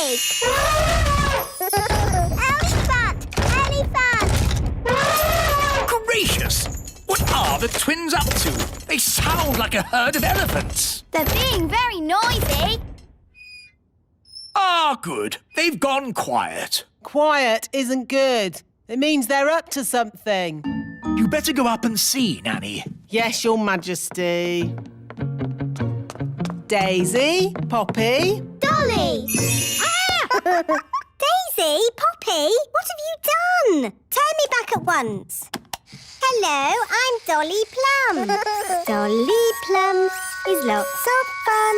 pig. Elephant! Elephant! Gracious! What are the twins up to? They sound like a herd of elephants. They're being very noisy. Ah, good. They've gone quiet. Quiet isn't good. It means they're up to something. You better go up and see, Nanny. Yes, Your Majesty. Daisy, Poppy. Dolly! Ah! Daisy, Poppy, what have you done? Turn me back at once. Hello, I'm Dolly Plum. Dolly Plum is lots of fun.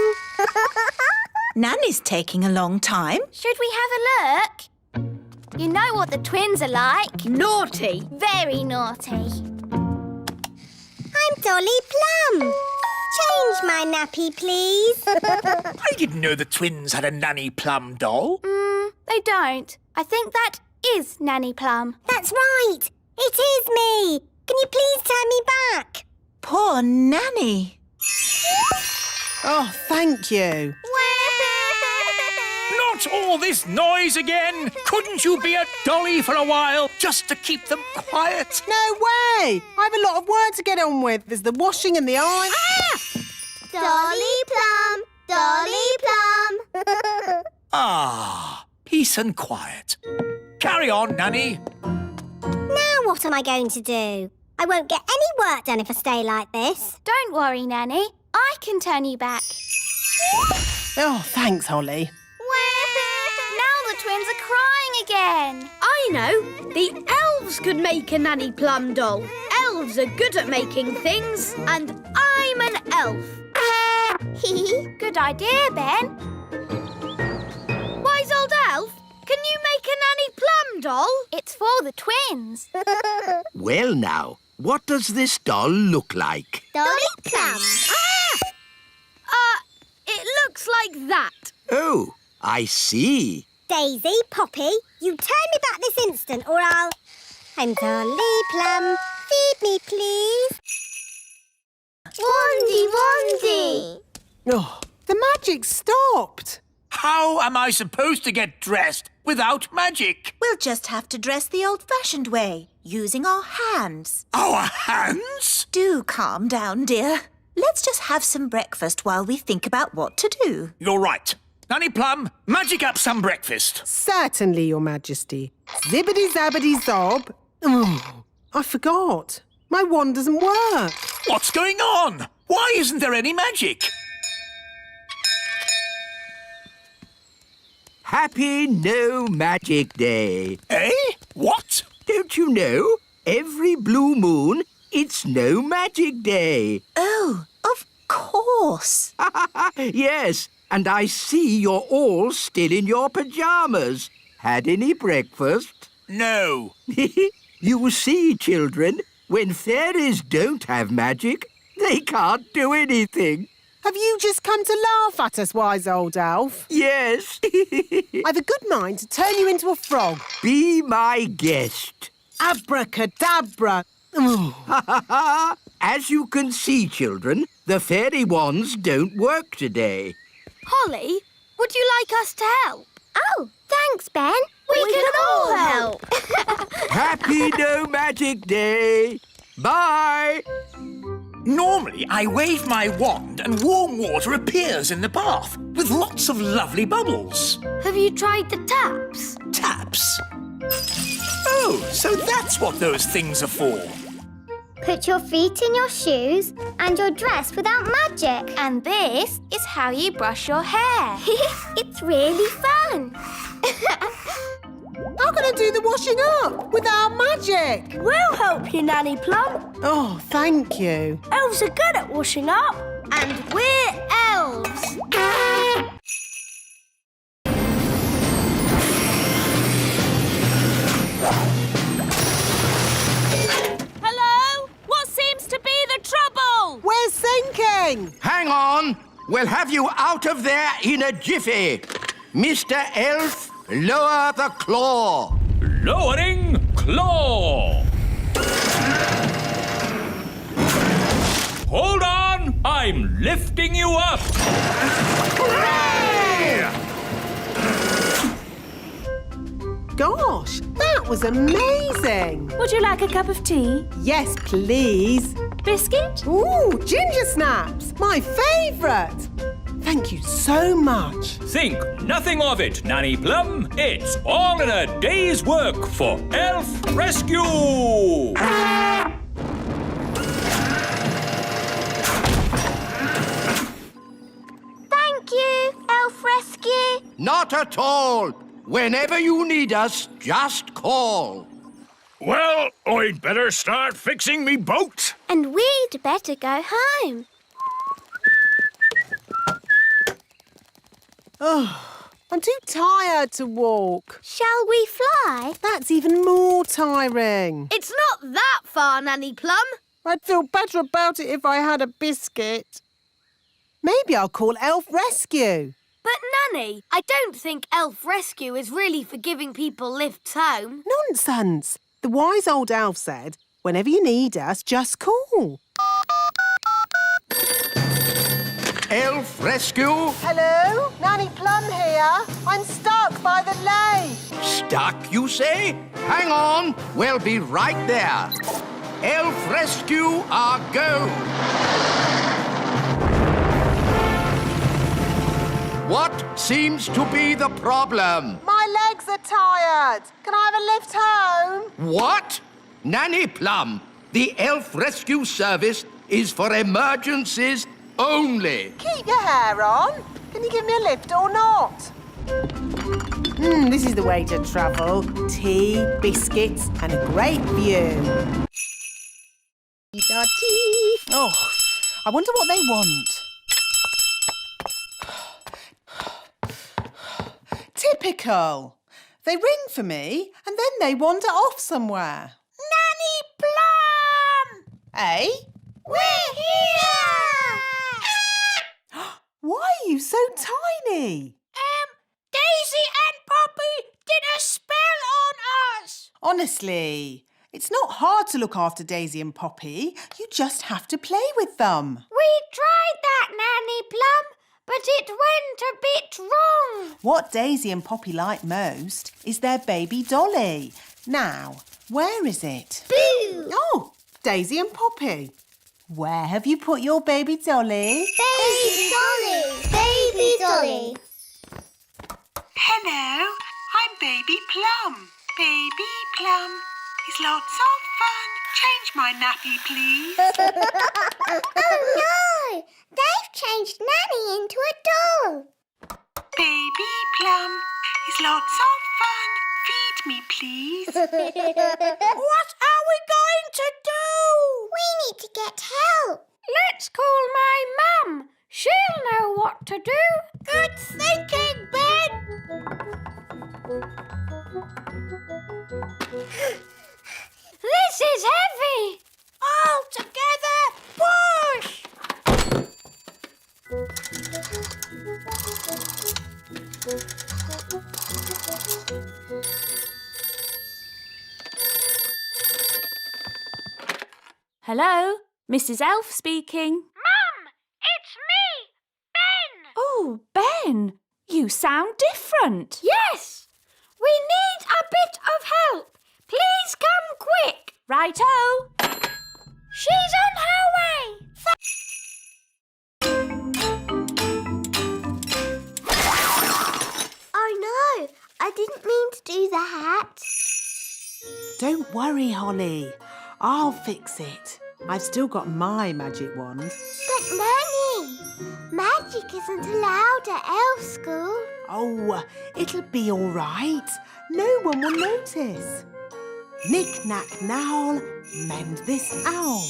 Nanny's taking a long time. Should we have a look? You know what the twins are like. Naughty. Very naughty. I'm Dolly Plum. Change my nappy, please. I didn't know the twins had a Nanny Plum doll. They don't. I think that is Nanny Plum. That's right. It is me. Can you please turn me back? Poor Nanny. Oh, thank you. Not all this noise again! Couldn't you be a dolly for a while, just to keep them quiet? No way! I have a lot of work to get on with. There's the washing and the iron. Dolly Plum, Dolly Plum. Ah, peace and quiet. Carry on, Nanny. Now what am I going to do? I won't get any work done if I stay like this. Don't worry, Nanny. I can turn you back. Oh, thanks, Holly. Now the twins are crying again. I know. The elves could make a Nanny Plum doll. Elves are good at making things, and I'm an elf. Good idea, Ben. Wise old elf, can you make a Nanny Plum doll? It's for the twins. Well now, what does this doll look like? Dolly Plum. It looks like that. Oh, I see. Daisy, Poppy, you turn me back this instant or I'll... I'm Dolly Plum. Feed me, please. Wandy, Wandy. Oh, the magic stopped. How am I supposed to get dressed without magic? We'll just have to dress the old-fashioned way, using our hands. Our hands? Do calm down, dear. Let's just have some breakfast while we think about what to do. You're right. Nanny Plum, magic up some breakfast. Certainly, Your Majesty. Zibbity-zabbity-zob. Oh, I forgot. My wand doesn't work. What's going on? Why isn't there any magic? Happy No Magic Day. Eh? What? Don't you know? Every blue moon, it's No Magic Day. Oh, of course. Yes, and I see you're all still in your pyjamas. Had any breakfast? No. You see, children, when fairies don't have magic, they can't do anything. Have you just come to laugh at us, wise old elf? Yes. I've a good mind to turn you into a frog. Be my guest. Abracadabra. Oh. As you can see, children, the fairy wands don't work today. Holly, would you like us to help? Oh, thanks, Ben. We can all help. Happy No Magic Day. Bye. Normally, I wave my wand and warm water appears in the bath with lots of lovely bubbles. Have you tried the taps? Taps? Oh, so that's what those things are for. Put your feet in your shoes and you're dressed without magic. And this is how you brush your hair. It's really fun. I'm going to do the washing up without magic. We'll help you, Nanny Plum. Oh, thank you. Elves are good at washing up. And we're elves. Hello? What seems to be the trouble? We're sinking. Hang on. We'll have you out of there in a jiffy. Mr. Elf, lower the claw. Lowering claw. Hold on, I'm lifting you up. Hooray! That was amazing. Would you like a cup of tea? Yes, please. Biscuit? Ooh, ginger snaps. My favourite. Thank you so much. Think nothing of it, Nanny Plum. It's all in a day's work for Elf Rescue! Thank you, Elf Rescue. Not at all. Whenever you need us, just call. Well, I'd better start fixing me boat. And we'd better go home. Oh, I'm too tired to walk. Shall we fly? That's even more tiring. It's not that far, Nanny Plum. I'd feel better about it if I had a biscuit. Maybe I'll call Elf Rescue. But, Nanny, I don't think Elf Rescue is really for giving people lifts home. Nonsense. The wise old elf said, whenever you need us, just call. Elf Rescue? Hello? Nanny Plum here. I'm stuck by the lake. Stuck, you say? Hang on. We'll be right there. Elf Rescue, our go. What seems to be the problem? My legs are tired. Can I have a lift home? What? Nanny Plum, the Elf Rescue Service is for emergencies only. Keep your hair on. Can you give me a lift or not? This is the way to travel. Tea, biscuits and a great view. Oh, I wonder what they want. Typical. They ring for me and then they wander off somewhere. Nanny Plum! Eh? We're here! Why are you so tiny? Daisy and Poppy did a spell on us! Honestly, it's not hard to look after Daisy and Poppy. You just have to play with them. We tried that, Nanny Plum, but it went a bit wrong. What Daisy and Poppy like most is their baby dolly. Now, where is it? Boo! Oh, Daisy and Poppy. Where have you put your baby dolly? Baby Dolly! Baby Dolly! Hello, I'm Baby Plum. Baby Plum is lots of fun. Change my nappy, please. Oh no! They've changed Nanny into a doll. Baby Plum is lots of fun. Feed me, please. What are we going to do? We need to get help. Let's call my mum. She'll know what to do. Good thinking, Ben. This is heavy. All together, push. Hello? Mrs. Elf speaking. Mum, it's me, Ben. Oh, Ben, you sound different. Yes, we need a bit of help. Please come quick. Righto. She's on her way. Oh no, I didn't mean to do that. Don't worry, Holly. I'll fix it. I've still got my magic wand. But Nanny, magic isn't allowed at elf school. Oh, it'll be all right. No one will notice. Knick, knack, knowl, mend this owl.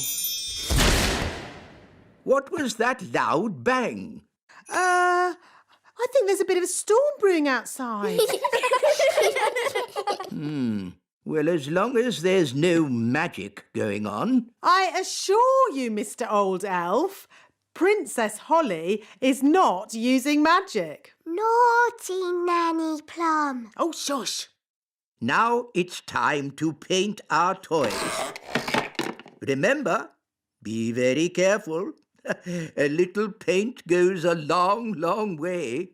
What was that loud bang? I think there's a bit of a storm brewing outside. Well, as long as there's no magic going on. I assure you, Mr. Old Elf, Princess Holly is not using magic. Naughty Nanny Plum. Oh, shush. Now it's time to paint our toys. Remember, be very careful. A little paint goes a long, long way.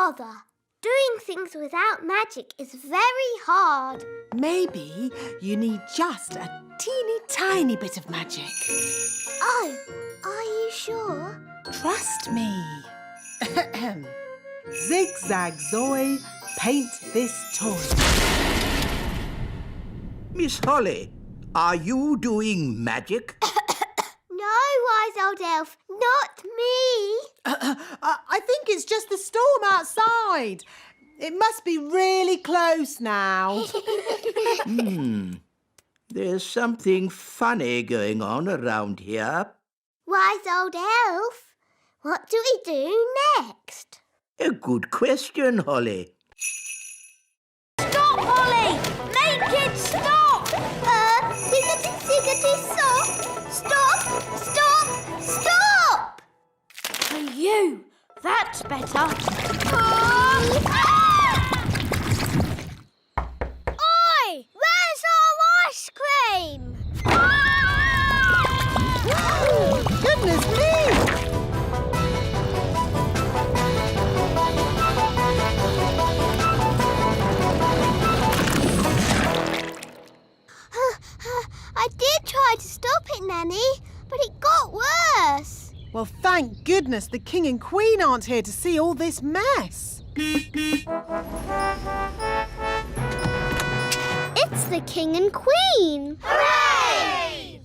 bother. Doing things without magic is very hard. Maybe you need just a teeny tiny bit of magic. Oh, are you sure? Trust me. Zigzag Zoe, paint this toy. Miss Holly, are you doing magic? No, wise old elf, not me. I think it's just the storm outside. It must be really close now. There's something funny going on around here. Wise old elf, what do we do next? A good question, Holly. Stop, Holly! Make it stop! Ziggity, stop! Stop! Stop! Stop! For you. That's better. Oi! Where's our ice cream? Goodness me! I did try to stop it, Nanny, but it got worse. Well, thank goodness the King and Queen aren't here to see all this mess. It's the King and Queen. Hooray!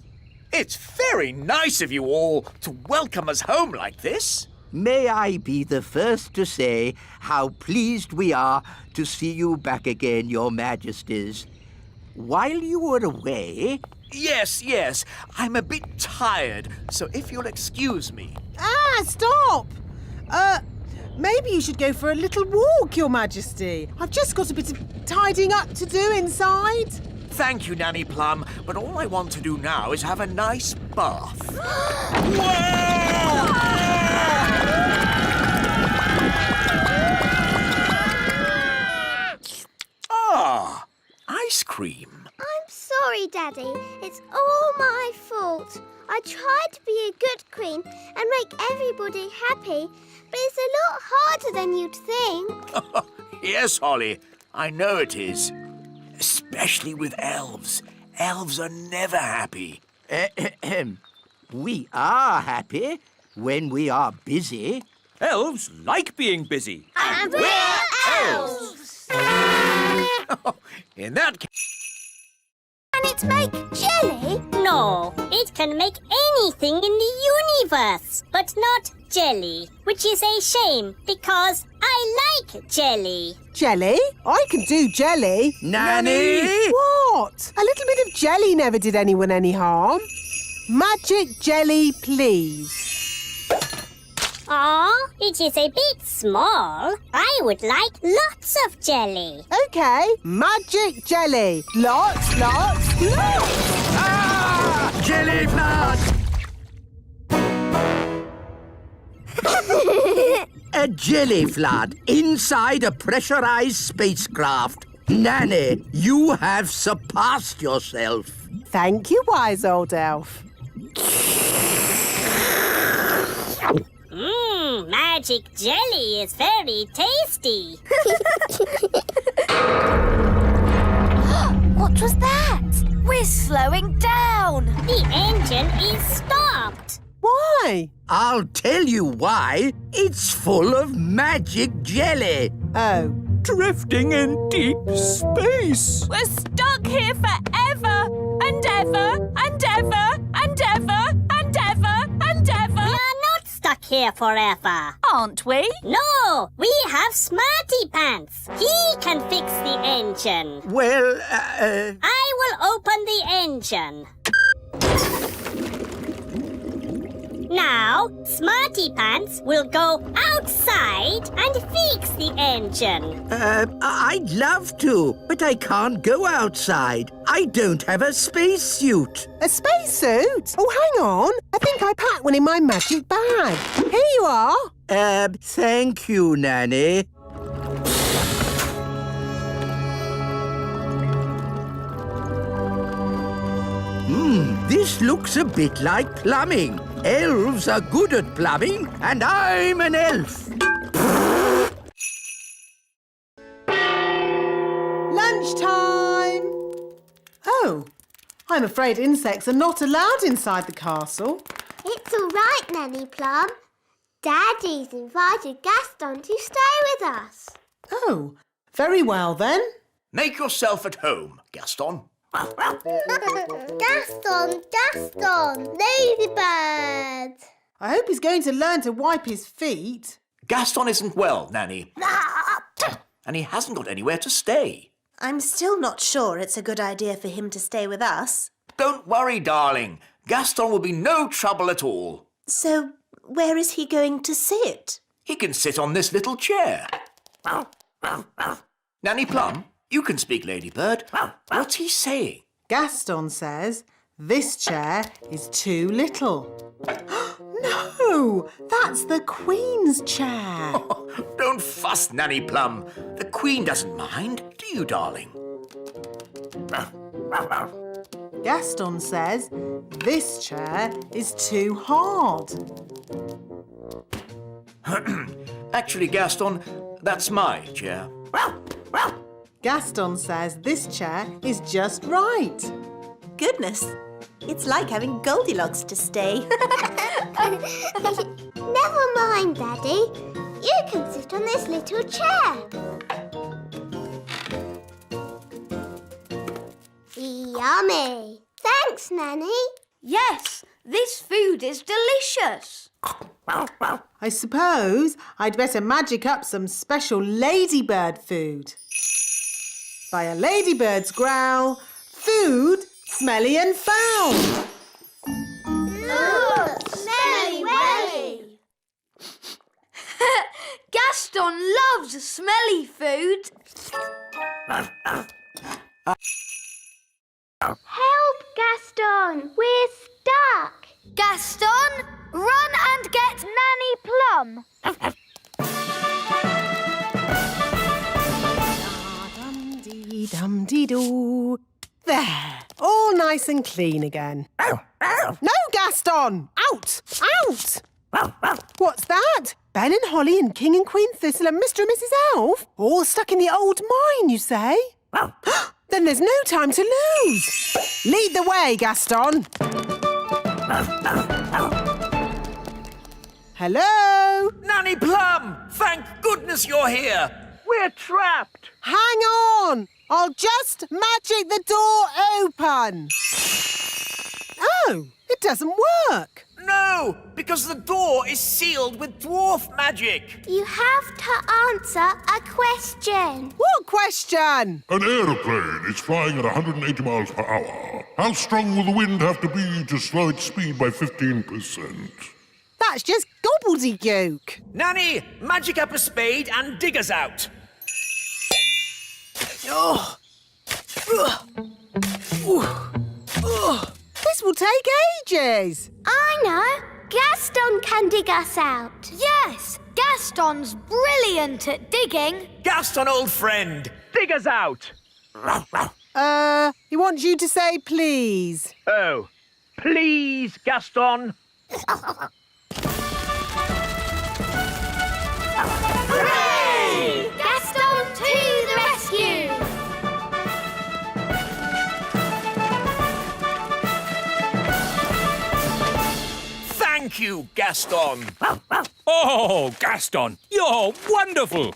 It's very nice of you all to welcome us home like this. May I be the first to say how pleased we are to see you back again, Your Majesties. While you were away... Yes. I'm a bit tired, so if you'll excuse me. Stop! Maybe you should go for a little walk, Your Majesty. I've just got a bit of tidying up to do inside. Thank you, Nanny Plum, but all I want to do now is have a nice bath. Ah, ice cream. I'm sorry, Daddy. It's all my fault. I tried to be a good queen and make everybody happy, but it's a lot harder than you'd think. Yes, Holly, I know it is. Especially with elves. Elves are never happy. We are happy when we are busy. Elves like being busy. And we're elves! In that case... Can it make jelly? No, it can make anything in the universe, but not jelly, which is a shame because I like jelly. Jelly? I can do jelly. Nanny! What? A little bit of jelly never did anyone any harm. Magic jelly, please. Aw, it is a bit small. I would like lots of jelly. OK, magic jelly. Lots. Ah! Jelly flood! A jelly flood inside a pressurized spacecraft. Nanny, you have surpassed yourself. Thank you, wise old elf. Magic jelly is very tasty. What was that? We're slowing down. The engine is stopped. Why? I'll tell you why. It's full of magic jelly. Oh. Drifting in deep space. We're stuck here forever and ever and ever and ever and ever and ever. We are not stuck here forever. Aren't we? No, we have Smarty Pants. He can fix the engine. Well, I will open the engine. Now, Smarty Pants will go outside and fix the engine. I'd love to, but I can't go outside. I don't have a spacesuit. A spacesuit? Oh, hang on. I think I packed one in my magic bag. Here you are. Thank you, Nanny. This looks a bit like plumbing. Elves are good at plumbing, and I'm an elf. Lunchtime! Oh, I'm afraid insects are not allowed inside the castle. It's all right, Nanny Plum. Daddy's invited Gaston to stay with us. Oh, very well then. Make yourself at home, Gaston. Gaston, Ladybird. I hope he's going to learn to wipe his feet. Gaston isn't well, Nanny. And he hasn't got anywhere to stay. I'm still not sure it's a good idea for him to stay with us. Don't worry, darling. Gaston will be no trouble at all. So, where is he going to sit? He can sit on this little chair. Nanny Plum, you can speak, Ladybird. What's he saying? Gaston says this chair is too little. No, that's the Queen's chair. Don't fuss, Nanny Plum. The Queen doesn't mind, do you, darling? Gaston says this chair is too hard. Actually, Gaston, that's my chair. Gaston says this chair is just right. Goodness, it's like having Goldilocks to stay. Never mind, Daddy. You can sit on this little chair. Yummy. Thanks, Nanny. Yes, this food is delicious. I suppose I'd better magic up some special ladybird food. By a ladybird's growl, food smelly and foul. Smelly welly. Gaston loves smelly food. Help, Gaston. We're stuck. Gaston, run and get Nanny Plum. Dum-dee-dum-dee-doo. There, all nice and clean again. No, Gaston! Out! Out! What's that? Ben and Holly and King and Queen Thistle and Mr. and Mrs. Elf? All stuck in the old mine, you say? Then there's no time to lose. Lead the way, Gaston. Hello? Nanny Plum! Thank goodness you're here! We're trapped! Hang on! I'll just magic the door open. Oh, it doesn't work. No, because the door is sealed with dwarf magic. You have to answer a question. What question? An aeroplane is flying at 180 miles per hour. How strong will the wind have to be to slow its speed by 15%? That's just gobbledygook. Nanny, magic up a spade and dig us out. Oh. This will take ages. I know. Gaston can dig us out. Yes, Gaston's brilliant at digging. Gaston, old friend, dig us out. He wants you to say please. Oh, please, Gaston. Hooray! Gaston to the rescue! Thank you, Gaston. Oh, Gaston, you're wonderful.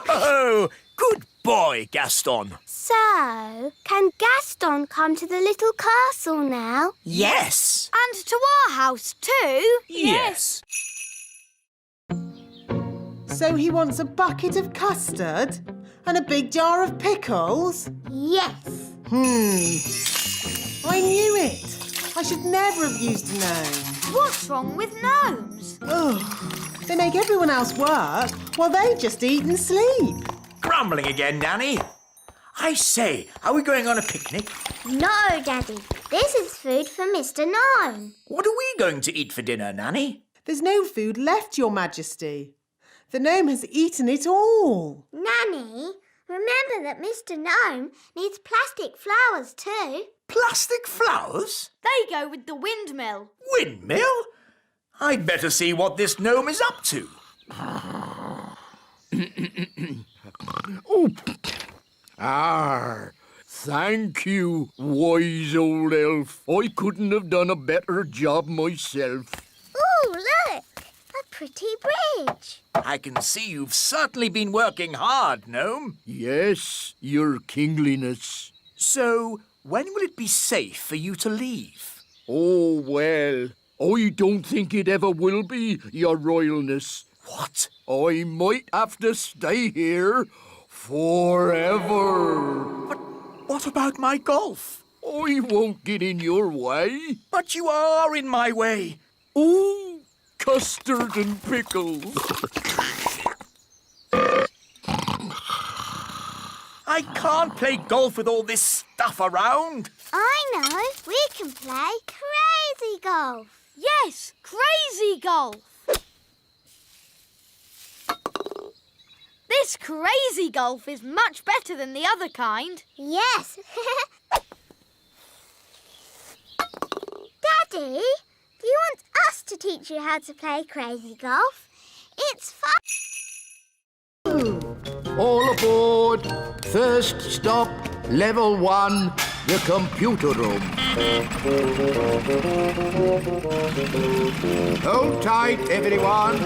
Oh, good boy, Gaston. So, can Gaston come to the little castle now? Yes. And to our house too? Yes. So he wants a bucket of custard and a big jar of pickles? Yes. I knew it. I should never have used a gnome. What's wrong with gnomes? Ugh. They make everyone else work while they just eat and sleep. Grumbling again, Nanny. I say, are we going on a picnic? No, Daddy. This is food for Mr. Gnome. What are we going to eat for dinner, Nanny? There's no food left, Your Majesty. The gnome has eaten it all. Nanny, remember that Mr. Gnome needs plastic flowers too. Plastic flowers? They go with the windmill. Windmill? I'd better see what this gnome is up to. Thank you, wise old elf. I couldn't have done a better job myself. Ooh, look! A pretty bridge. I can see you've certainly been working hard, Gnome. Yes, your kingliness. So, when will it be safe for you to leave? Oh, well, I don't think it ever will be, your royalness. What? I might have to stay here forever. But what about my golf? I won't get in your way. But you are in my way. Ooh, custard and pickles. I can't play golf with all this stuff around. I know. We can play crazy golf. Yes, crazy golf. This crazy golf is much better than the other kind. Yes. Daddy, do you want us to teach you how to play crazy golf? It's fun. All aboard. First stop, level 1, the computer room. Hold tight, everyone.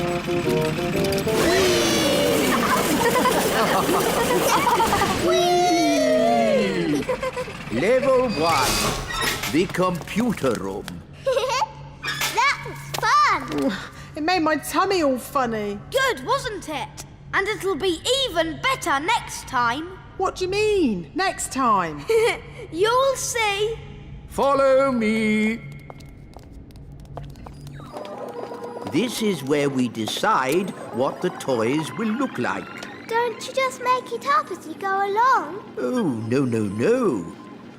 Level 1, the computer room. That was fun. It made my tummy all funny. Good, wasn't it? And it'll be even better next time. What do you mean? Next time? You'll see. Follow me. This is where we decide what the toys will look like. Don't you just make it up as you go along? Oh, no, no, no.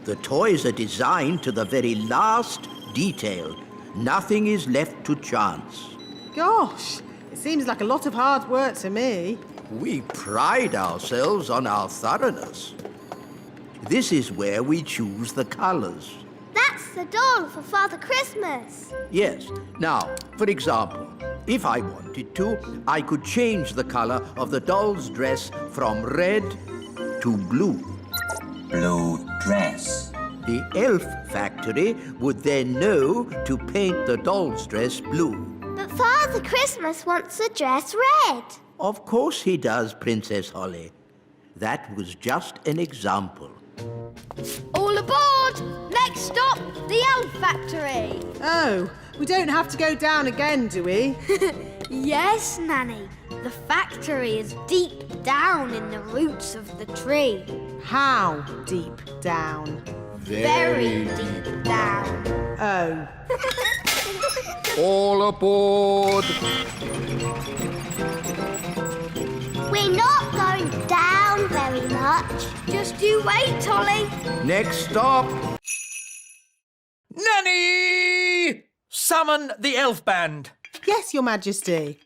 The toys are designed to the very last detail. Nothing is left to chance. Gosh, it seems like a lot of hard work to me. We pride ourselves on our thoroughness. This is where we choose the colours. That's the doll for Father Christmas. Yes. Now, for example, if I wanted to, I could change the colour of the doll's dress from red to blue. Blue dress. The elf factory would then know to paint the doll's dress blue. But Father Christmas wants the dress red. Of course he does, Princess Holly. That was just an example. All aboard! Next stop, the elf factory. Oh, we don't have to go down again, do we? Yes, Nanny. The factory is deep down in the roots of the tree. How deep down? Very deep down. Oh. All aboard! We're not going down very much. Just you wait, Ollie. Next stop. Nanny! Summon the elf band. Yes, Your Majesty.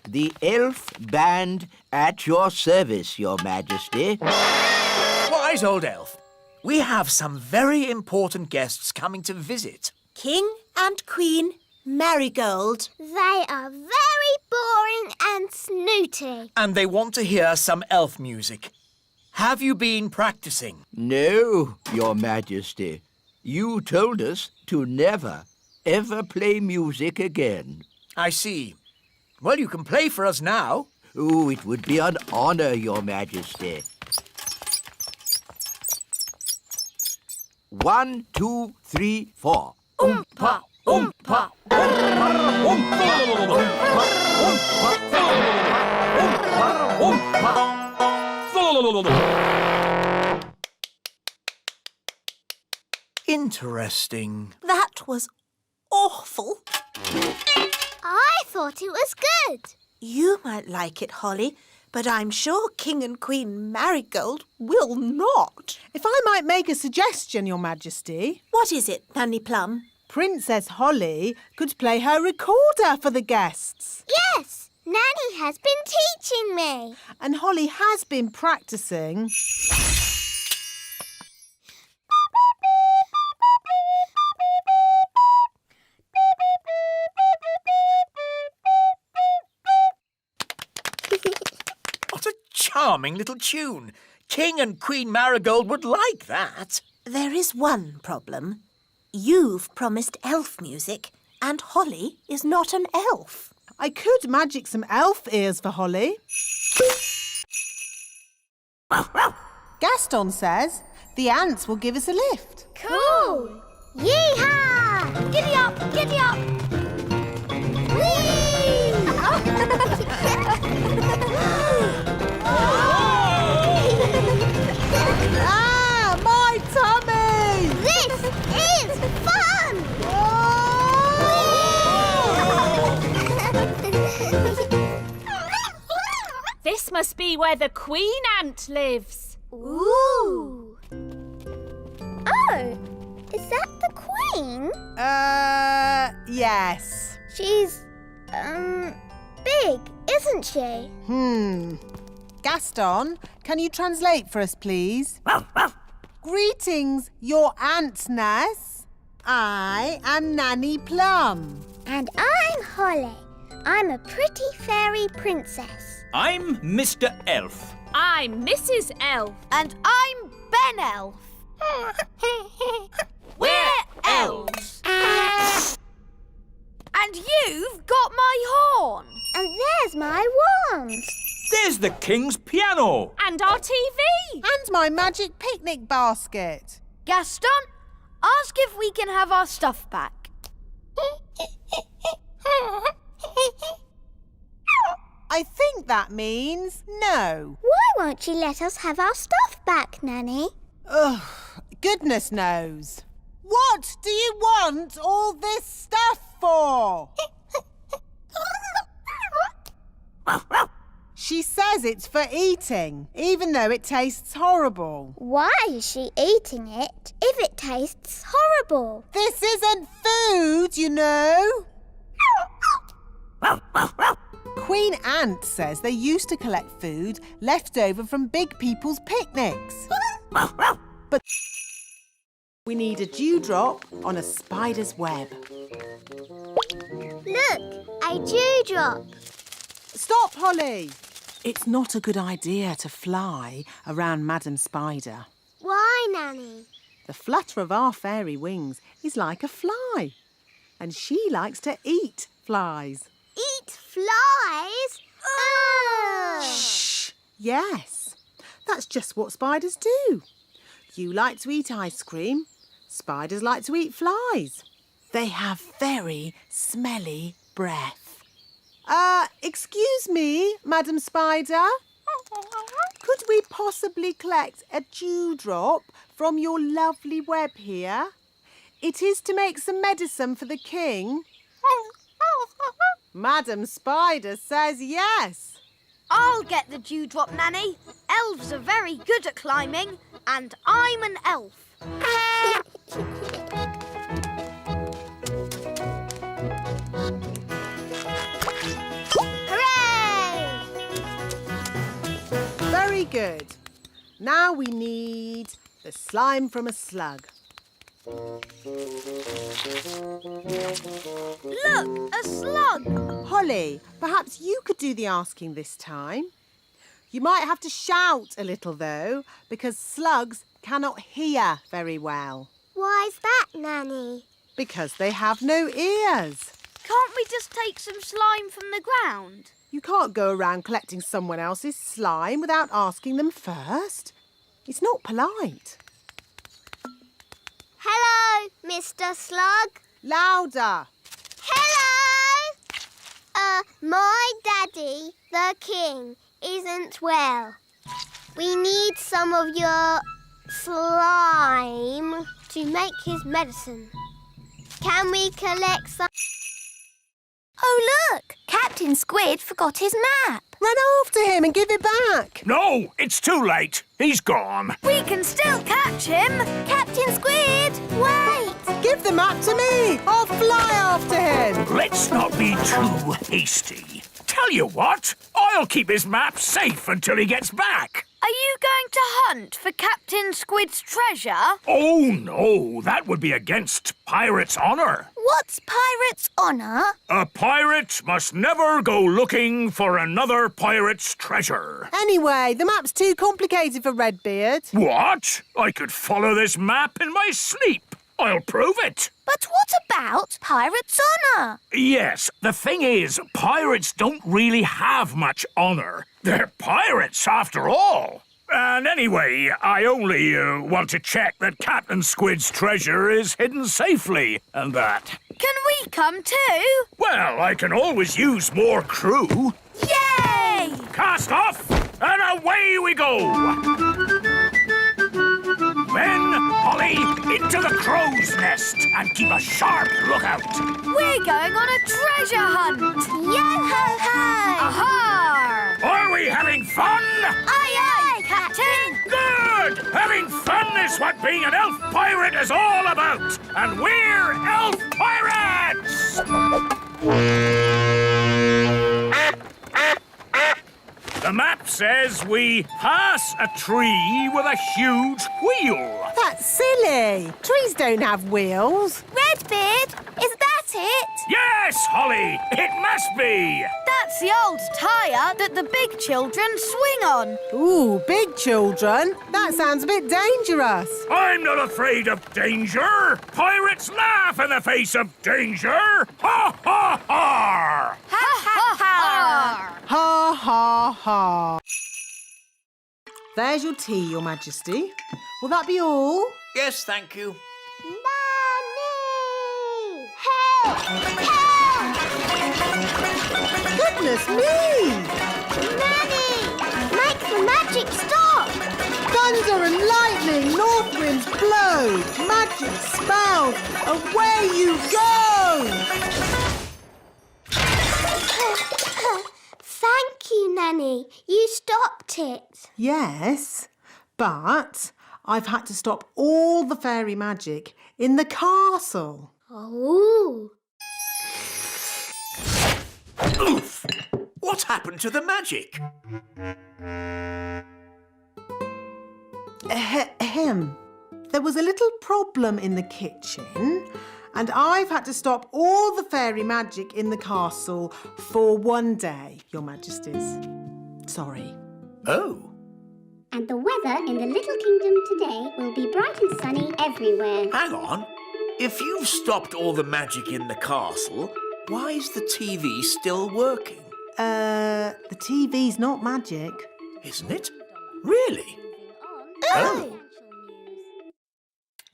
The elf band at your service, Your Majesty. Wise old elf. We have some very important guests coming to visit. King and Queen Marigold. They are very boring and snooty. And they want to hear some elf music. Have you been practicing? No, Your Majesty. You told us to never, ever play music again. I see. Well, you can play for us now. Oh, it would be an honour, Your Majesty. 1, 2, 3, 4. Oompa, oompa. Interesting. That was awful. I thought it was good. You might like it, Holly, but I'm sure King and Queen Marigold will not. If I might make a suggestion, Your Majesty. What is it, Nanny Plum? Princess Holly could play her recorder for the guests. Yes, Nanny has been teaching me. And Holly has been practicing. charming little tune. King and Queen Marigold would like that. There is one problem. You've promised elf music, and Holly is not an elf. I could magic some elf ears for Holly. Gaston says the ants will give us a lift. Cool! Yee-haw! Giddy up! Giddy up! Whee! Ah, my tummy! This is fun! This must be where the queen ant lives. Ooh! Oh, is that the queen? Yes. She's, big, isn't she? Gaston, can you translate for us, please? Greetings, your antness. I am Nanny Plum. And I'm Holly. I'm a pretty fairy princess. I'm Mr. Elf. I'm Mrs. Elf. And I'm Ben Elf. We're elves. And you've got my horn. And there's my wand. There's the king's piano. And our TV. And my magic picnic basket. Gaston, ask if we can have our stuff back. I think that means no. Why won't you let us have our stuff back, Nanny? Ugh, goodness knows. What do you want all this stuff for? She says it's for eating, even though it tastes horrible. Why is she eating it if it tastes horrible? This isn't food, you know. Queen Ant says they used to collect food left over from big people's picnics. But we need a dewdrop on a spider's web. Look, a dewdrop. Stop, Holly! It's not a good idea to fly around Madam Spider. Why, Nanny? The flutter of our fairy wings is like a fly, and she likes to eat flies. Eat flies? Ugh. Shh! Yes, that's just what spiders do. You like to eat ice cream. Spiders like to eat flies. They have very smelly breath. Excuse me, Madam Spider. Could we possibly collect a dewdrop from your lovely web here? It is to make some medicine for the king. Madam Spider says yes. I'll get the dewdrop, Nanny. Elves are very good at climbing, and I'm an elf. Hooray! Very good. Now we need the slime from a slug. Look, a slug. Holly, perhaps you could do the asking this time. You might have to shout a little, though, because slugs cannot hear very well. Why's that, Nanny? Because they have no ears. Can't we just take some slime from the ground? You can't go around collecting someone else's slime without asking them first. It's not polite. Hello, Mr. Slug. Louder. Hello! My daddy, the king, isn't well. We need some of your slime to make his medicine. Can we collect some? Oh, look! Captain Squid forgot his map. Run after him and give it back. No, it's too late. He's gone. We can still catch him. Captain Squid, wait! Give the map to me. I'll fly after him. Let's not be too hasty. Tell you what, I'll keep his map safe until he gets back. Are you going to hunt for Captain Squid's treasure? Oh, no, that would be against pirates' honour. What's pirate's honour? A pirate must never go looking for another pirate's treasure. Anyway, the map's too complicated for Redbeard. What? I could follow this map in my sleep. I'll prove it. But what about pirate's honour? Yes, the thing is, pirates don't really have much honour. They're pirates, after all. And anyway, I only want to check that Captain Squid's treasure is hidden safely and that. Can we come too? Well, I can always use more crew. Yay! Cast off, and away we go! Men, Holly, into the crow's nest and keep a sharp lookout. We're going on a treasure hunt. Yo-ho-ho! Aha! Are we having fun? Aye, aye, Captain. Good! Having fun is what being an elf pirate is all about. And we're elf pirates! The map says we pass a tree with a huge wheel. That's silly. Trees don't have wheels. Redbeard, is that it? Yes, Holly, it must be. That's the old tyre that the big children swing on. Ooh, big children. That sounds a bit dangerous. I'm not afraid of danger. Pirates laugh in the face of danger. Ha, ha, ha! Ha, ha, ha! Ha, ha, ha. There's your tea, Your Majesty. Will that be all? Yes, thank you. Nanny! Help! Help! Goodness me! Nanny! Make the magic stop! Thunder and lightning, north winds blow, magic spells, away you go! Thank you, Nanny. You stopped it. Yes, but I've had to stop all the fairy magic in the castle. Oh. Oof! What happened to the magic? Ahem. There was a little problem in the kitchen, and I've had to stop all the fairy magic in the castle for one day, Your Majesties. Sorry. Oh. And the weather in the Little Kingdom today will be bright and sunny everywhere. Hang on. If you've stopped all the magic in the castle, why is the TV still working? The TV's not magic. Isn't it? Really? Oh.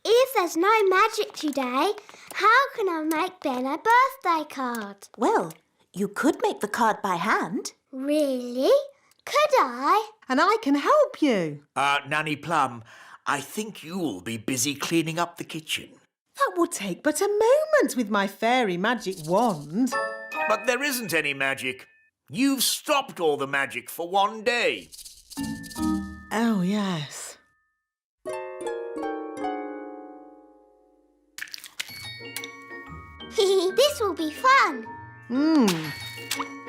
If there's no magic today, how can I make Ben a birthday card? Well, you could make the card by hand. Really? Could I? And I can help you. Nanny Plum, I think you'll be busy cleaning up the kitchen. That will take but a moment with my fairy magic wand. But there isn't any magic. You've stopped all the magic for one day. Oh, yes. This will be fun.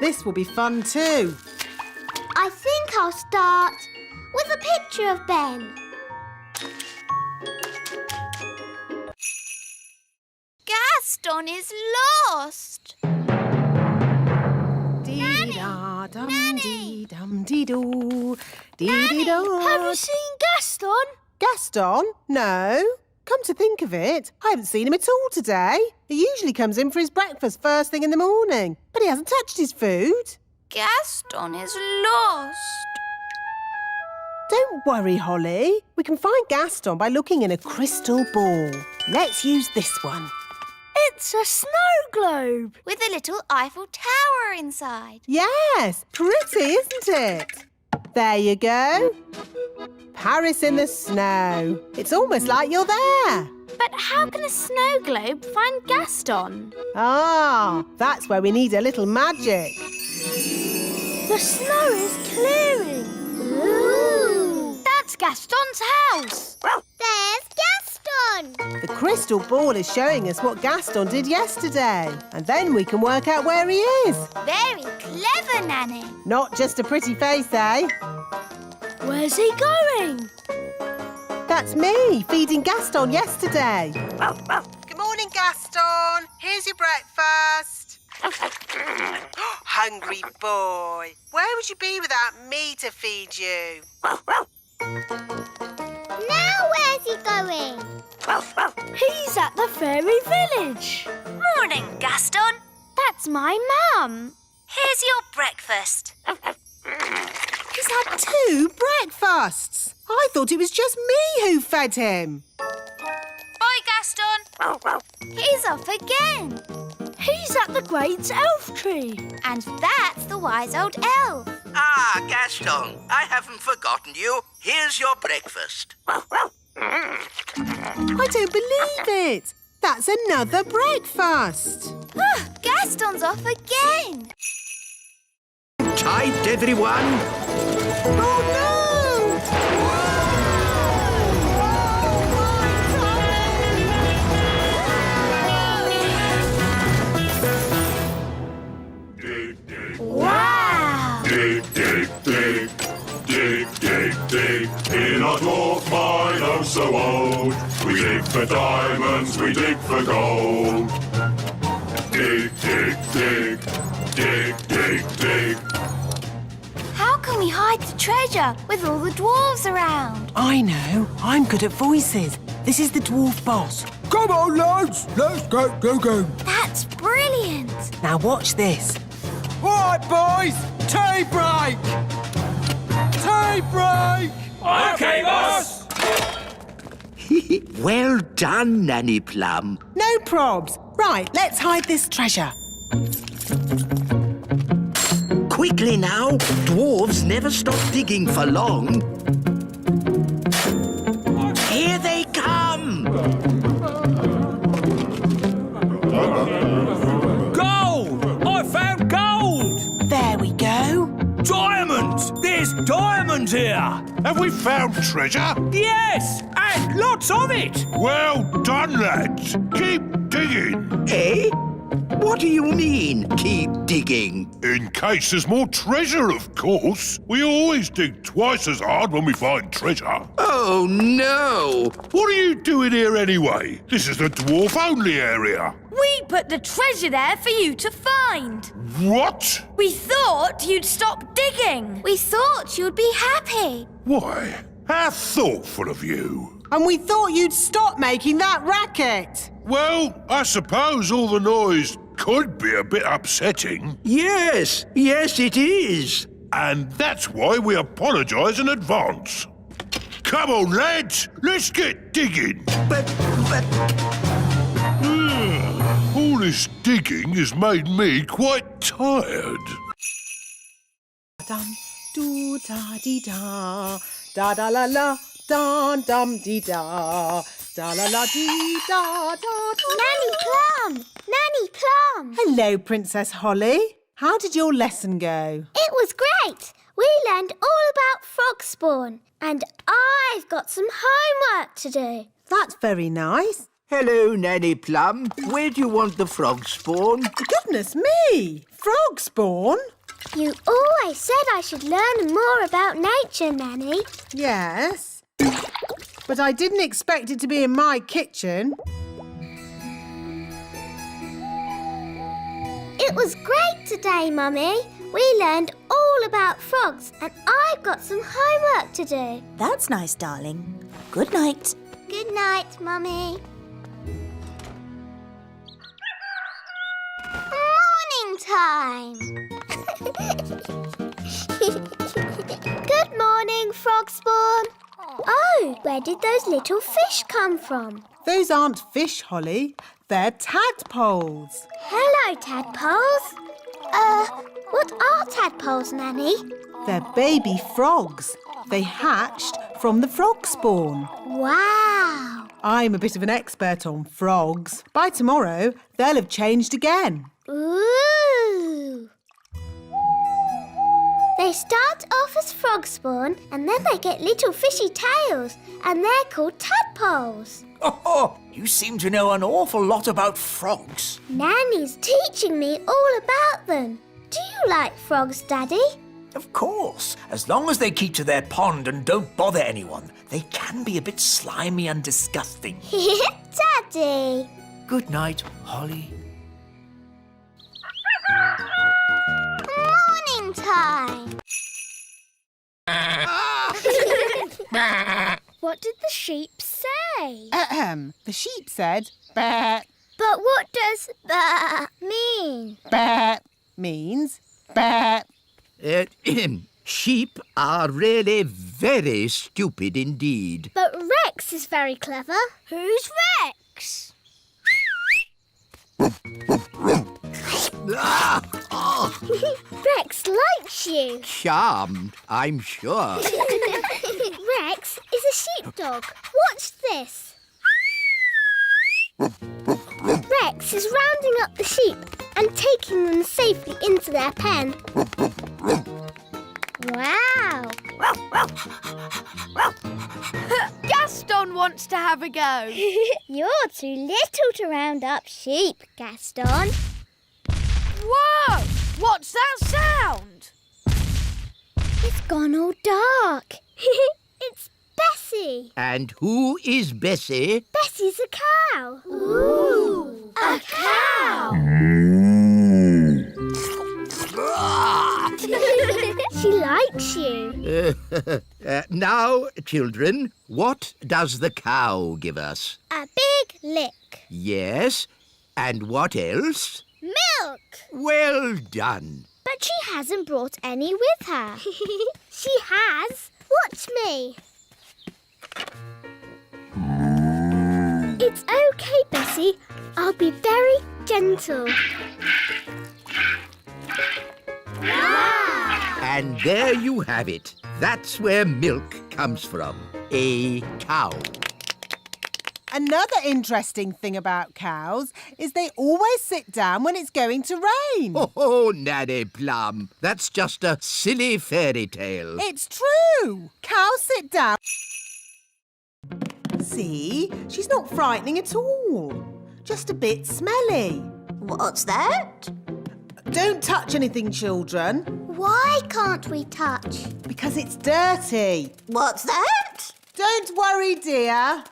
This will be fun too. I think I'll start with a picture of Ben. Gaston is lost. Dee-da-dum-dee-dum-dee-doo. Dee-dee-do. Have you seen Gaston? Gaston? No. Come to think of it, I haven't seen him at all today. He usually comes in for his breakfast first thing in the morning, but he hasn't touched his food. Gaston is lost. Don't worry, Holly. We can find Gaston by looking in a crystal ball. Let's use this one. It's a snow globe. With a little Eiffel Tower inside. Yes, pretty, isn't it? There you go. Paris in the snow. It's almost like you're there. But how can a snow globe find Gaston? Ah, that's where we need a little magic. The snow is clearing. Ooh. That's Gaston's house. There's Gaston. The crystal ball is showing us what Gaston did yesterday. And then we can work out where he is. Very clever, Nanny. Not just a pretty face, eh? Where's he going? That's me, feeding Gaston yesterday. Good morning, Gaston. Here's your breakfast. Hungry boy. Where would you be without me to feed you? Now where's he going? He's at the fairy village. Morning, Gaston. That's my mum. Here's your breakfast. He's had 2 breakfasts. I thought it was just me who fed him. Bye, Gaston. He's off again. He's at the great elf tree. And that's the wise old elf. Ah, Gaston, I haven't forgotten you. Here's your breakfast. I don't believe it. That's another breakfast. Gaston's off again. Tight, everyone. Oh, no! Wow! Dig, dig, dig, dig, dig, dig. In our dwarf mine, oh so old, we dig for diamonds, we dig for gold. Dig, dig, dig, dig, dig, dig. How can we hide the treasure with all the dwarves around? I know. I'm good at voices. This is the dwarf boss. Come on, lads. Let's go. That's brilliant. Now watch this. All right, boys. Tea break. Tea break. OK, boss. Well done, Nanny Plum. No probs. Right, let's hide this treasure. Quickly now. Dwarves never stop digging for long. Here they come. Gold! I found gold! There we go. Diamonds! There's diamonds here! Have we found treasure? Yes! And lots of it! Well done, lads. Keep digging. Eh? What do you mean, keep digging? In case there's more treasure, of course. We always dig twice as hard when we find treasure. Oh, no. What are you doing here anyway? This is the dwarf-only area. We put the treasure there for you to find. What? We thought you'd stop digging. We thought you'd be happy. Why? How thoughtful of you. And we thought you'd stop making that racket. Well, I suppose all the noise could be a bit upsetting. Yes, it is. And that's why we apologise in advance. Come on, lads, let's get digging. But... All this digging has made me quite tired. Dum doo da dee da da da la la dum dum dee da da la la dee da da da. Nanny Plum! Nanny Plum! Hello, Princess Holly. How did your lesson go? It was great. We learned all about frog spawn. And I've got some homework to do. That's very nice. Hello, Nanny Plum. Where do you want the frog spawn? Goodness me! Frog spawn? You always said I should learn more about nature, Nanny. Yes. But I didn't expect it to be in my kitchen. It was great today, Mummy. We learned all about frogs and I've got some homework to do. That's nice, darling. Good night. Good night, Mummy. Morning time. Good morning, frog spawn. Oh, where did those little fish come from? Those aren't fish, Holly. They're tadpoles. Hello, tadpoles. What are tadpoles, Nanny? They're baby frogs. They hatched from the frog spawn. Wow. I'm a bit of an expert on frogs. By tomorrow, they'll have changed again. Ooh. They start off as frog spawn and then they get little fishy tails and they're called tadpoles. Oh, you seem to know an awful lot about frogs. Nanny's teaching me all about them. Do you like frogs, Daddy? Of course, as long as they keep to their pond and don't bother anyone. They can be a bit slimy and disgusting. Daddy. Good night, Holly. Morning time. What did the sheep say? The sheep said, "Bah." But what does mean? Bah means bah. Sheep are really very stupid indeed. But Rex is very clever. Who's Rex? Rex likes you. Charmed, I'm sure. Rex is a sheepdog. Watch this. Rex is rounding up the sheep and taking them safely into their pen. Wow! Gaston wants to have a go. You're too little to round up sheep, Gaston. Whoa! What's that sound? It's gone all dark. It's Bessie. And who is Bessie? Bessie's a cow. Ooh! A cow! She likes you. Now, children, what does the cow give us? A big lick. Yes, and what else? Milk. Well done. But she hasn't brought any with her. She has. Watch me. It's okay, Bessie. I'll be very gentle. Wow! And there you have it. That's where milk comes from. A cow. Another interesting thing about cows is they always sit down when it's going to rain. Oh, Nanny Plum, that's just a silly fairy tale. It's true. Cows sit down. See, she's not frightening at all. Just a bit smelly. What's that? Don't touch anything, children. Why can't we touch? Because it's dirty. What's that? Don't worry, dear.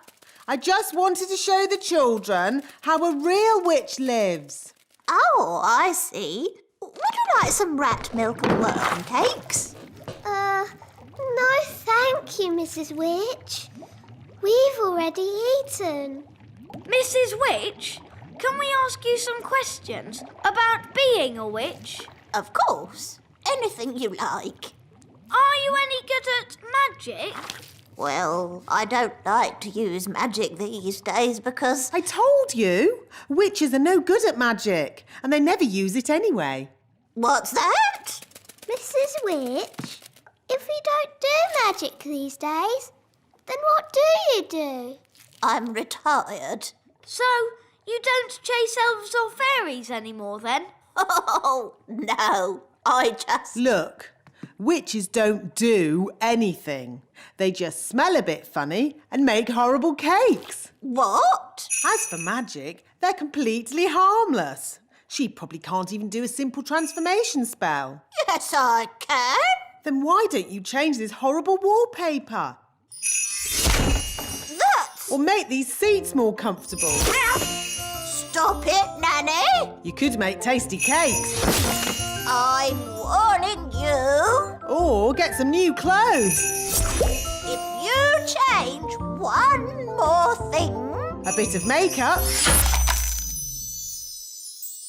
I just wanted to show the children how a real witch lives. Oh, I see. Would you like some rat milk and worm cakes? No thank you, Mrs. Witch. We've already eaten. Mrs. Witch, can we ask you some questions about being a witch? Of course. Anything you like. Are you any good at magic? Well, I don't like to use magic these days because... I told you. Witches are no good at magic, and they never use it anyway. What's that? Mrs. Witch, if we don't do magic these days, then what do you do? I'm retired. So, you don't chase elves or fairies anymore then? Oh, no. I just... Look, witches don't do anything. They just smell a bit funny and make horrible cakes. What? As for magic, they're completely harmless. She probably can't even do a simple transformation spell. Yes, I can. Then why don't you change this horrible wallpaper? That's... Or make these seats more comfortable. Stop it, Nanny. You could make tasty cakes. I'm warning you. Or get some new clothes. If you change one more thing... A bit of makeup.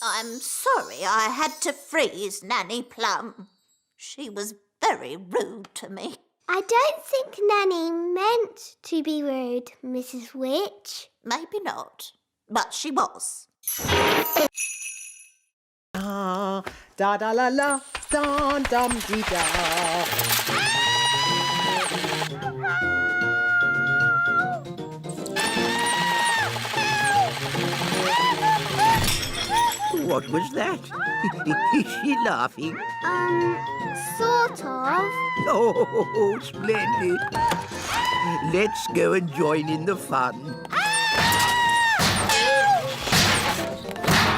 I'm sorry I had to freeze Nanny Plum. She was very rude to me. I don't think Nanny meant to be rude, Mrs. Witch. Maybe not, but she was. Ah, da da la la, da dum dee da. What was that? Is she laughing? Sort of. Oh, splendid. Let's go and join in the fun.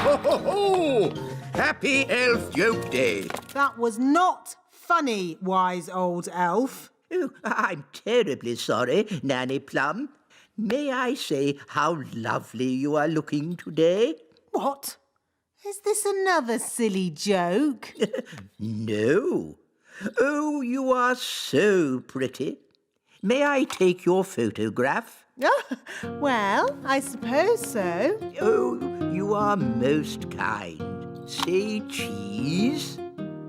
Ho, ho, ho! Happy Elf Joke Day. That was not funny, wise old elf. Oh, I'm terribly sorry, Nanny Plum. May I say how lovely you are looking today? What? Is this another silly joke? No. Oh, you are so pretty. May I take your photograph? Well, I suppose so. Oh, you are most kind. Say cheese.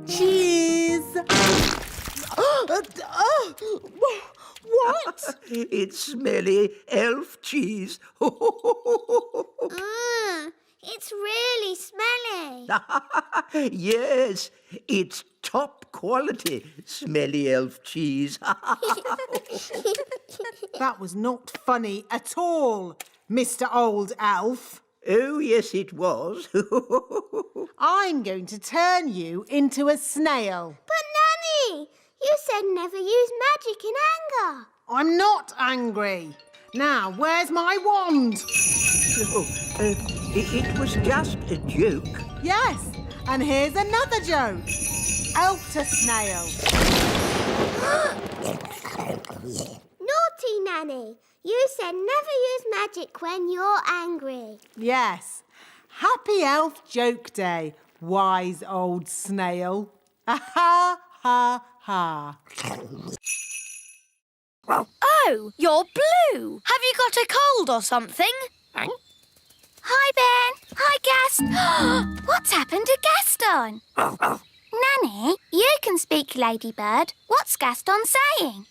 Cheese! What? It's smelly elf cheese. It's really smelly. Yes, it's top quality smelly elf cheese. That was not funny at all, Mr. Old Elf. Oh, yes, it was. I'm going to turn you into a snail. But Nanny, you said never use magic in anger. I'm not angry. Now, where's my wand? It was just a joke. Yes, and here's another joke. Elf to snail. Naughty Nanny, you said never use magic when you're angry. Yes. Happy Elf Joke Day, wise old snail. Ha ha ha. Oh, you're blue. Have you got a cold or something? Hi, Ben. Hi, Gaston. What's happened to Gaston? Nanny, you can speak, Ladybird. What's Gaston saying?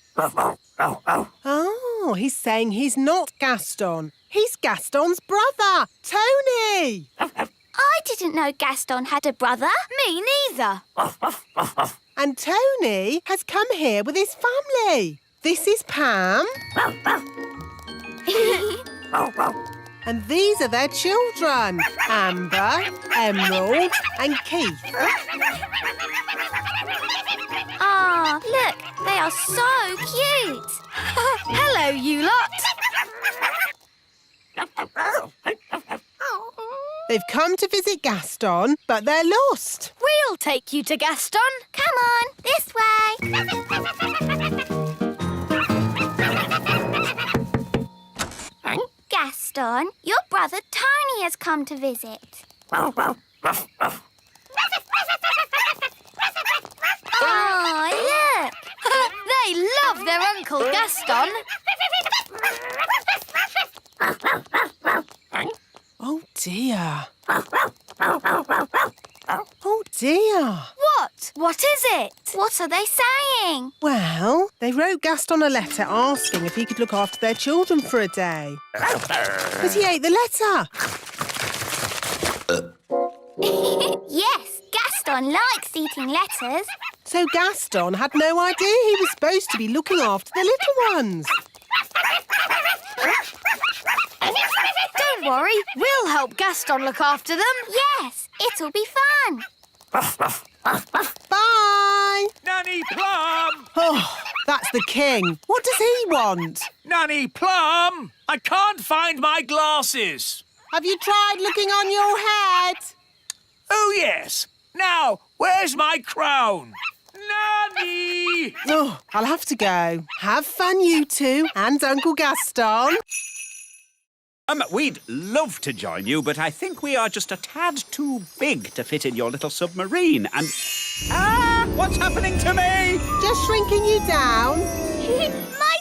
Oh, he's saying he's not Gaston. He's Gaston's brother, Tony. I didn't know Gaston had a brother. Me neither. And Tony has come here with his family. This is Pam. And these are their children, Amber, Emerald and Keith. Ah, look, they are so cute. Hello, you lot. They've come to visit Gaston, but they're lost. We'll take you to Gaston. Come on, this way. Gaston, your brother Tony has come to visit. Oh, look! They love their Uncle Gaston. Oh, dear. Oh, dear. What? What is it? What are they saying? Well, they wrote Gaston a letter asking if he could look after their children for a day. But he ate the letter. Yes, Gaston likes eating letters. So Gaston had no idea he was supposed to be looking after the little ones. Don't worry, we'll help Gaston look after them. Yes, it'll be fun. Bye! Nanny Plum! Oh, that's the king. What does he want? Nanny Plum! I can't find my glasses. Have you tried looking on your head? Oh, yes. Now, where's my crown? Nanny! Oh, I'll have to go. Have fun, you two, and Uncle Gaston. We'd love to join you, but I think we are just a tad too big to fit in your little submarine, and... Ah! What's happening to me? Just shrinking you down. My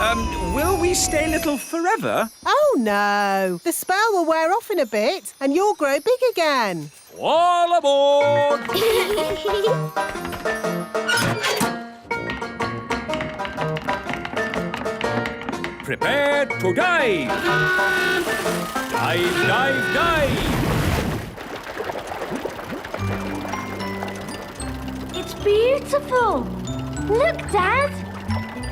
turn. Will we stay little forever? Oh, no. The spell will wear off in a bit, and you'll grow big again. All aboard! Prepare to dive! Dive, dive, dive! It's beautiful. Look, Dad.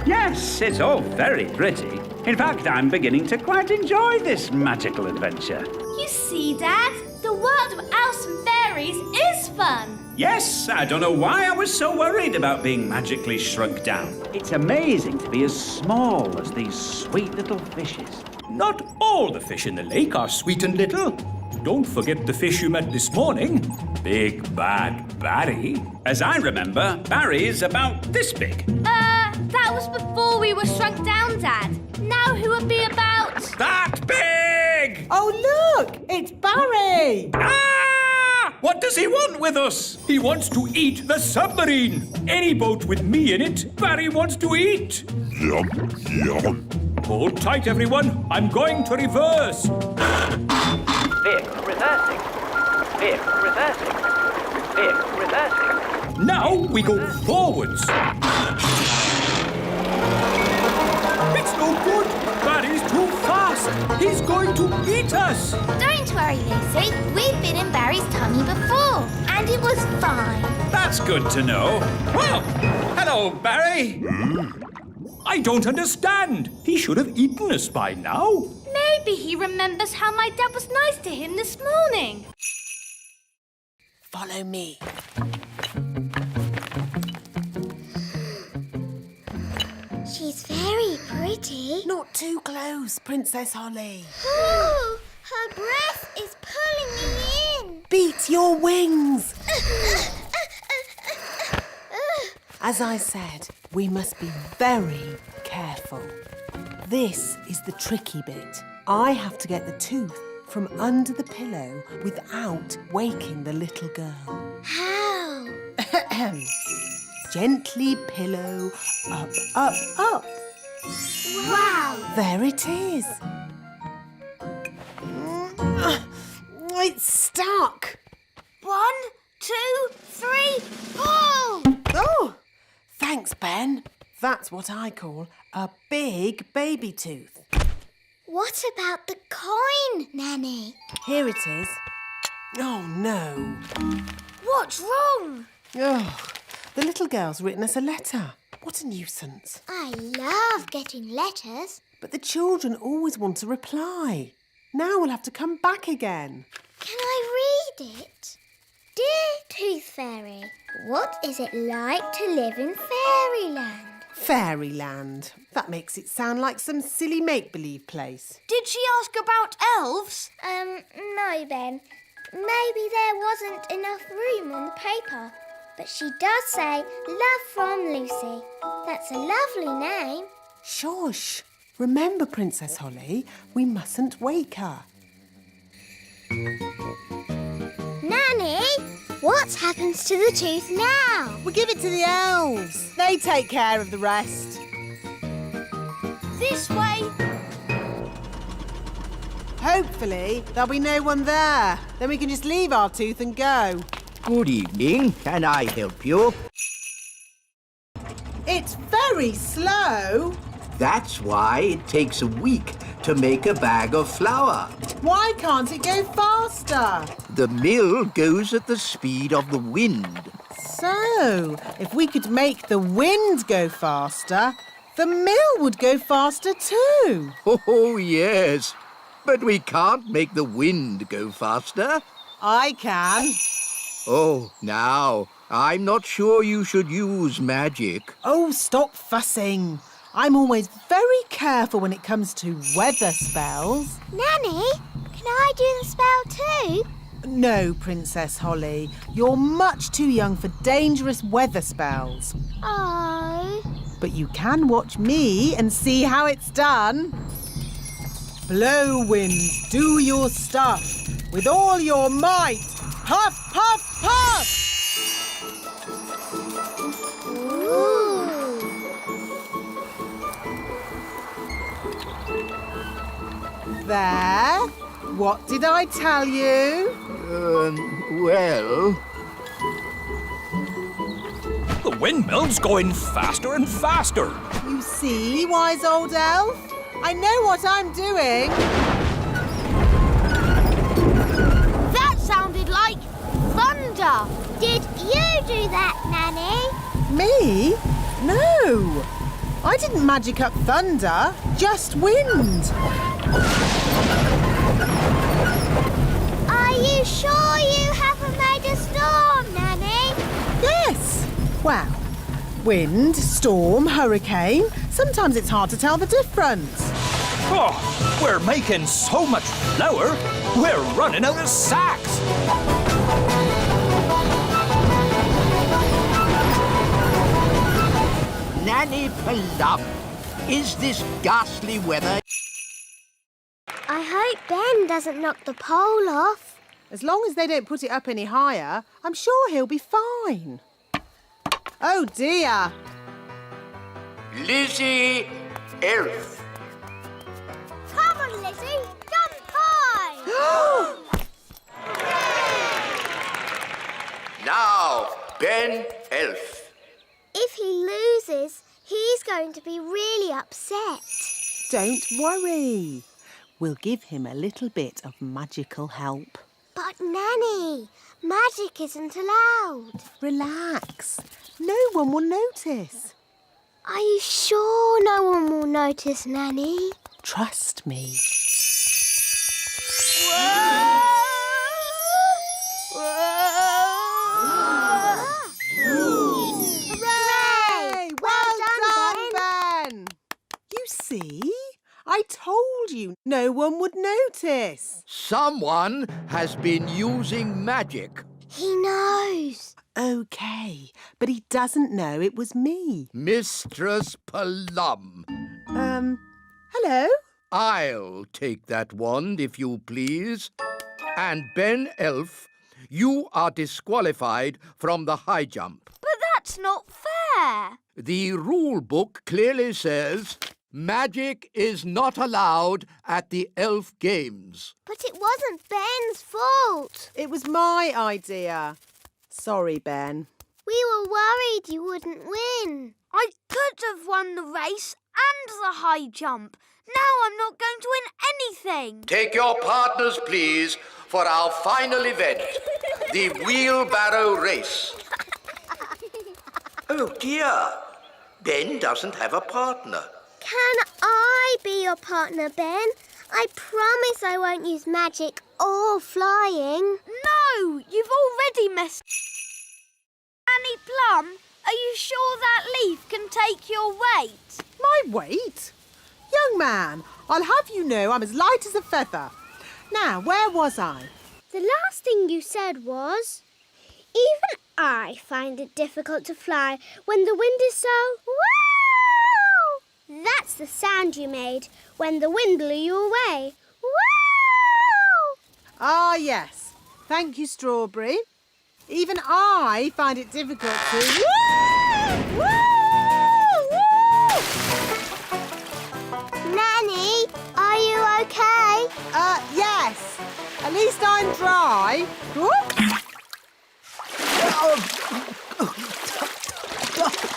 Yes, it's all very pretty. In fact, I'm beginning to quite enjoy this magical adventure. You see, Dad, the world of elves and fairies is fun. Yes, I don't know why I was so worried about being magically shrunk down. It's amazing to be as small as these sweet little fishes. Not all the fish in the lake are sweet and little. Don't forget the fish you met this morning. Big Bad Barry. As I remember, Barry's about this big. That was before we were shrunk down, Dad. Now who would be about... That big! Oh, look! It's Barry! Ah! What does he want with us? He wants to eat the submarine. Any boat with me in it, Barry wants to eat. Yum, yum. Hold tight, everyone. I'm going to reverse. Vehicle reversing. Vehicle reversing. Vehicle reversing. Now we go forwards. It's no good. Barry's too fast. He's going to eat us. Don't worry, Lucy. We've been in Barry's tummy before, and it was fine. That's good to know. Well, hello, Barry. I don't understand. He should have eaten us by now. Maybe he remembers how my dad was nice to him this morning. Follow me. She's very pretty. Not too close, Princess Holly. Oh, her breath is pulling me in. Beat your wings. As I said, we must be very careful. This is the tricky bit. I have to get the tooth from under the pillow without waking the little girl. How? Gently pillow, up, up, up. Wow. There it is. It's stuck. 1, 2, 3, pull! Oh, thanks, Ben. That's what I call a big baby tooth. What about the coin, Nanny? Here it is. Oh, no. What's wrong? Oh, the little girl's written us a letter. What a nuisance. I love getting letters. But the children always want a reply. Now we'll have to come back again. Can I read it? Dear Tooth Fairy, what is it like to live in fairyland? Fairyland. That makes it sound like some silly make-believe place. Did she ask about elves? No, Ben. Maybe there wasn't enough room on the paper. But she does say, love from Lucy. That's a lovely name. Shush. Remember, Princess Holly, we mustn't wake her. Nanny, what happens to the tooth now? We give it to the elves. They take care of the rest. This way. Hopefully, there'll be no one there. Then we can just leave our tooth and go. Good evening. Can I help you? It's very slow. That's why it takes a week to make a bag of flour. Why can't it go faster? The mill goes at the speed of the wind. So, if we could make the wind go faster, the mill would go faster too. Oh, yes. But we can't make the wind go faster. I can. Oh, now, I'm not sure you should use magic. Oh, stop fussing. I'm always very careful when it comes to weather spells. Nanny, can I do the spell too? No, Princess Holly. You're much too young for dangerous weather spells. Oh. But you can watch me and see how it's done. Blow, wind, do your stuff. With all your might. Puff, puff, puff! Ooh. There. What did I tell you? Well... The windmill's going faster and faster. You see, wise old elf? I know what I'm doing. That sounded like thunder. Did you do that, Nanny? Me? No. I didn't magic up thunder, just wind. Are you sure you haven't made a storm, Nanny? Yes. Well, wind, storm, hurricane. Sometimes it's hard to tell the difference. Oh, we're making so much flour, we're running out of sacks. Nanny Plum, is this ghastly weather? I hope Ben doesn't knock the pole off. As long as they don't put it up any higher, I'm sure he'll be fine. Oh, dear. Lizzie, elf. Come on, Lizzie, jump high! Now, Ben, elf. If he loses, he's going to be really upset. Don't worry. We'll give him a little bit of magical help. But, Nanny, magic isn't allowed. Relax. No one will notice. Are you sure no one will notice, Nanny? Trust me. Hooray! Well done, Ben! You see? I told you no one would notice. Someone has been using magic. He knows. OK, but he doesn't know it was me. Mistress Plum. Hello? I'll take that wand, if you please. And Ben Elf, you are disqualified from the high jump. But that's not fair. The rule book clearly says magic is not allowed at the elf games. But it wasn't Ben's fault. It was my idea. Sorry, Ben. We were worried you wouldn't win. I could have won the race and the high jump. Now I'm not going to win anything. Take your partners, please, for our final event, the wheelbarrow race. Oh, dear. Ben doesn't have a partner. Can I be your partner, Ben? I promise I won't use magic or flying. No, you've already messed. Nanny Plum, are you sure that leaf can take your weight? My weight? Young man, I'll have you know I'm as light as a feather. Now, where was I? The last thing you said was, even I find it difficult to fly when the wind is so... Wow! That's the sound you made when the wind blew you away. Wow! Ah, yes. Thank you, Strawberry. Even I find it difficult to... Woo! Woo! Woo! Nanny, are you okay? Yes. At least I'm dry.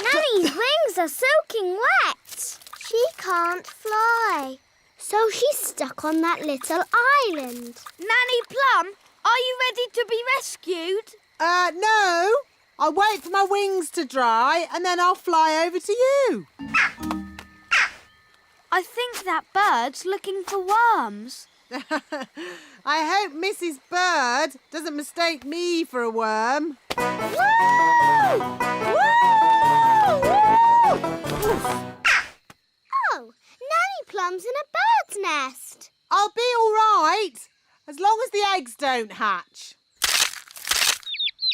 Nanny's wings are soaking wet. She can't fly. So she's stuck on that little island. Nanny Plum, are you ready to be rescued? No. I'll wait for my wings to dry and then I'll fly over to you. I think that bird's looking for worms. I hope Mrs. Bird doesn't mistake me for a worm. Woo! Woo! Woo! Oh, Nanny Plum's in a bird's nest. I'll be all right, as long as the eggs don't hatch.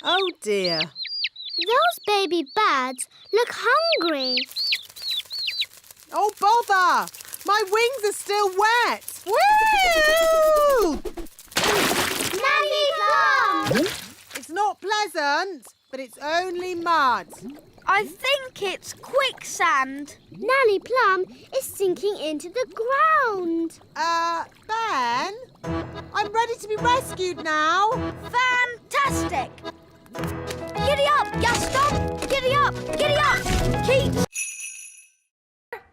Oh, dear. Those baby birds look hungry. Oh, bother! My wings are still wet. Woo! Nanny Plum! It's not pleasant, but it's only mud. I think it's quicksand. Nanny Plum is sinking into the ground. Ben? I'm ready to be rescued now. Fantastic! Giddy up, Gaston! Giddy up! Giddy up! Keep...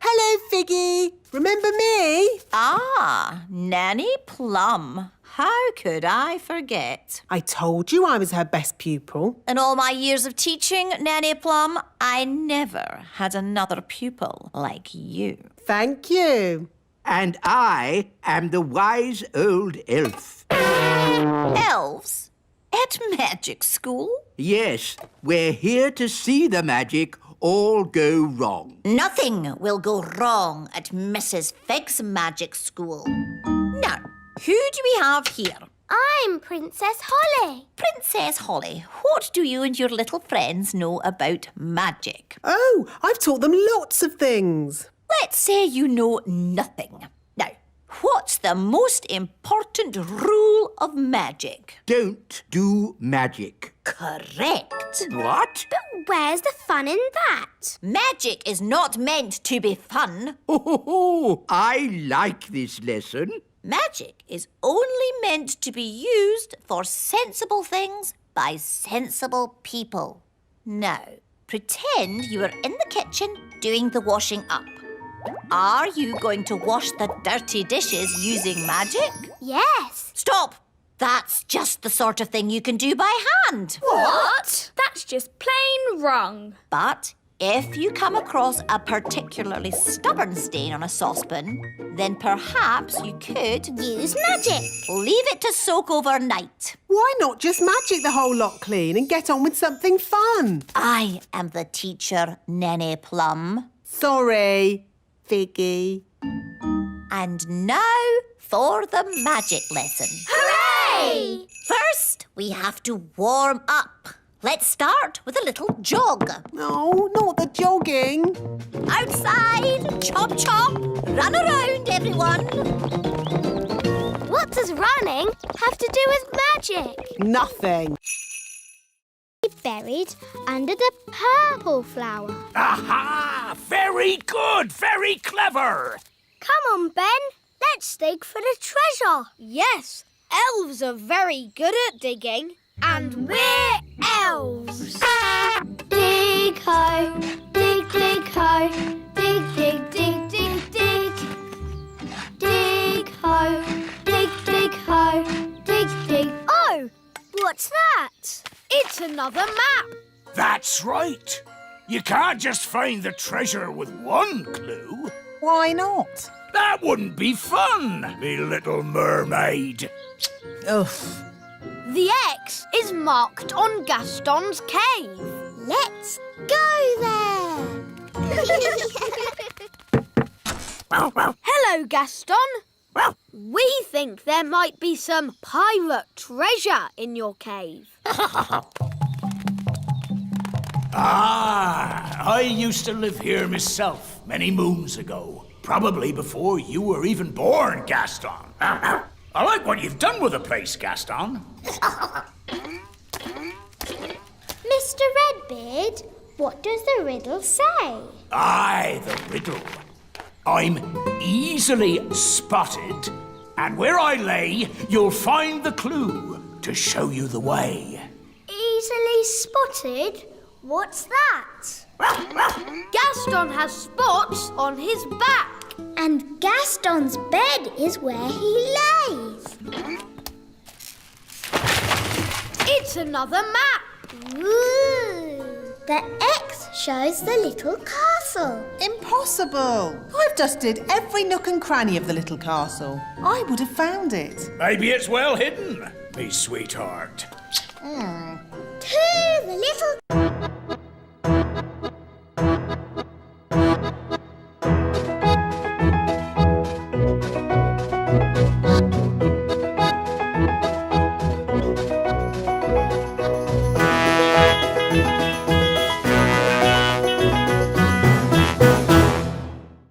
Hello, Figgy. Remember me? Ah, Nanny Plum. How could I forget? I told you I was her best pupil. In all my years of teaching, Nanny Plum, I never had another pupil like you. Thank you. And I am the wise old elf. Elves? At magic school? Yes, we're here to see the magic all go wrong. Nothing will go wrong at Mrs. Fig's magic school. Now, who do we have here? I'm Princess Holly. Princess Holly, what do you and your little friends know about magic? Oh, I've taught them lots of things. Let's say you know nothing. Now, what's the most important rule of magic? Don't do magic. Correct. What? But where's the fun in that? Magic is not meant to be fun. Oh, I like this lesson. Magic is only meant to be used for sensible things by sensible people. Now, pretend you are in the kitchen doing the washing up. Are you going to wash the dirty dishes using magic? Yes. Stop! That's just the sort of thing you can do by hand. What? That's just plain wrong. But if you come across a particularly stubborn stain on a saucepan, then perhaps you could use magic. Leave it to soak overnight. Why not just magic the whole lot clean and get on with something fun? I am the teacher, Nanny Plum. Sorry, Figgy. And now for the magic lesson. Hooray! First, we have to warm up. Let's start with a little jog. No, not the jogging. Outside, chop chop, run around everyone. What does running have to do with magic? Nothing. Buried under the purple flower. Aha! Very good, very clever. Come on, Ben. Let's dig for the treasure. Yes, elves are very good at digging. And we're elves. Dig ho, dig dig ho, dig dig dig dig dig. Dig ho, dig dig ho, dig dig. Oh, what's that? It's another map. That's right. You can't just find the treasure with one clue. Why not? That wouldn't be fun, me little mermaid. Ugh. The X is marked on Gaston's cave. Let's go there. Hello, Gaston. We think there might be some pirate treasure in your cave. I used to live here myself many moons ago. Probably before you were even born, Gaston. I like what you've done with the place, Gaston. Mr. Redbeard, what does the riddle say? Aye, the riddle. I'm easily spotted, and where I lay, you'll find the clue to show you the way. Easily spotted? What's that? Gaston has spots on his back. And Gaston's bed is where he lays. It's another map. Ooh. The X shows the little castle. Impossible. I've dusted every nook and cranny of the little castle. I would have found it. Maybe it's well hidden, me sweetheart. To the little...